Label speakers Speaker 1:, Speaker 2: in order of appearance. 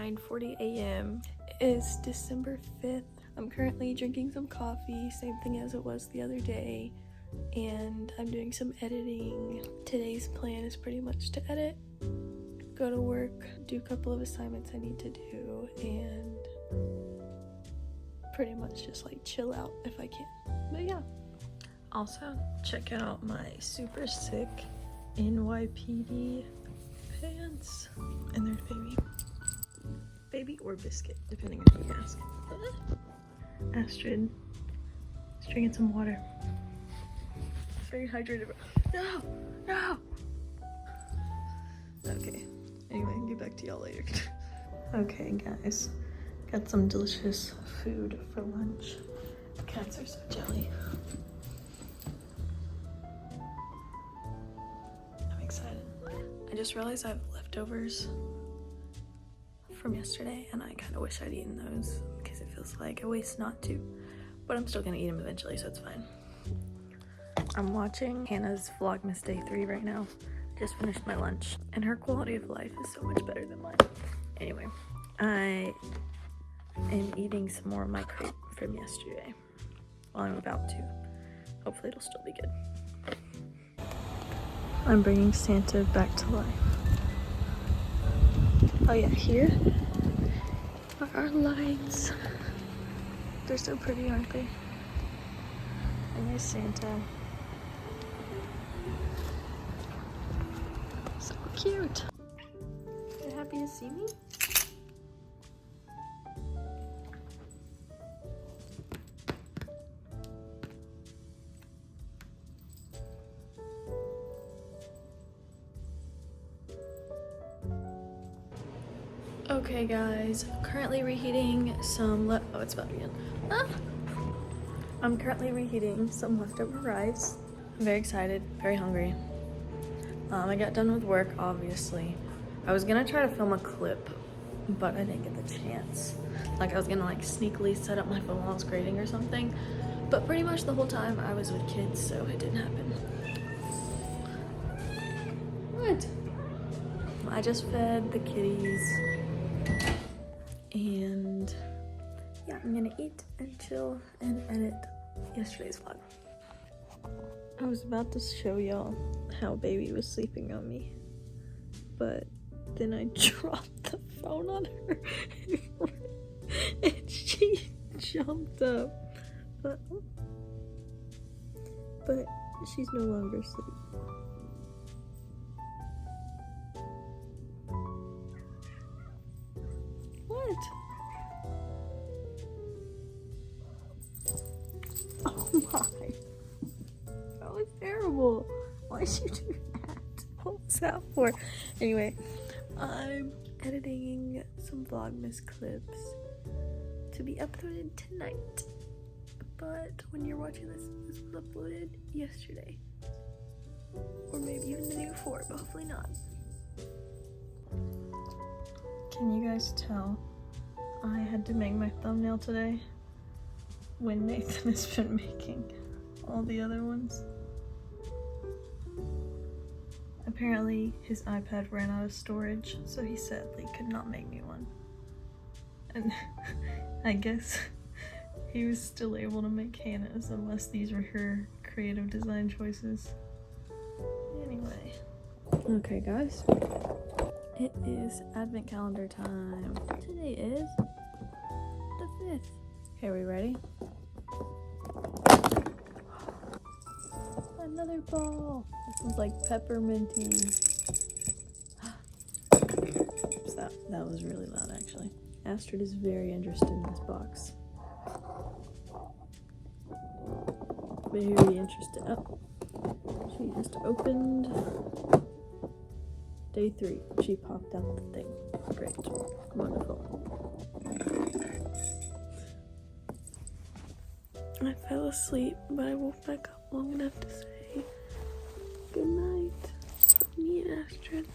Speaker 1: 9:40 a.m. It's December 5th. I'm currently drinking some coffee, same thing as it was the other day, and I'm doing some editing. Today's plan is pretty much to edit, go to work, do a couple of assignments I need to do, and pretty much just like chill out if I can. But yeah. Also, check out my super sick NYPD pants. And there's baby or biscuit, depending on who you ask. Astrid is drinking some water. Very hydrated. No. Okay. Anyway, get back to y'all later. Okay, guys, got some delicious food for lunch. The cats are so jelly. I'm excited. I just realized I have leftovers from yesterday, and I kind of wish I'd eaten those because it feels like a waste not to. But I'm still gonna eat them eventually, so it's fine. I'm watching Hannah's Vlogmas Day 3 right now. I just finished my lunch, and her quality of life is so much better than mine. Anyway, I am eating some more of my crepe from yesterday. Well, I'm about to. Hopefully it'll still be good. I'm bringing Santa back to life. Oh yeah, here are our lights. They're so pretty, aren't they? And there's Santa. So cute. You're happy to see me? Okay guys, currently reheating some oh, it's about to begin. I'm currently reheating some leftover rice. I'm very excited, very hungry. I got done with work, obviously. I was gonna try to film a clip, but I didn't get the chance. Like, I was gonna like sneakily set up my phone while I was grading or something, but pretty much the whole time I was with kids, so it didn't happen. What? I just fed the kitties. And yeah, I'm gonna eat and chill and edit yesterday's vlog. I was about to show y'all how baby was sleeping on me, but then I dropped the phone on her and she jumped up. But she's no longer asleep. What? Oh my. That was terrible. Why'd you do that? What was that for? Anyway, I'm editing some Vlogmas clips to be uploaded tonight. But when you're watching this was uploaded yesterday. Or maybe even the day before, but hopefully not. Can you guys tell I had to make my thumbnail today when Nathan has been making all the other ones? Apparently his iPad ran out of storage, so he sadly could not make me one. And I guess he was still able to make Hannah's unless these were her creative design choices. Anyway. Okay guys. It is advent calendar time. Today is the 5th. Okay, are we ready? Another ball. This one's like pepperminty. Oops, that was really loud actually. Astrid is very interested in this box. Very interested. Oh, she just opened Day 3. She popped out the thing. Great. Wonderful. I fell asleep, but I woke back up long enough to say good night from me and Astrid.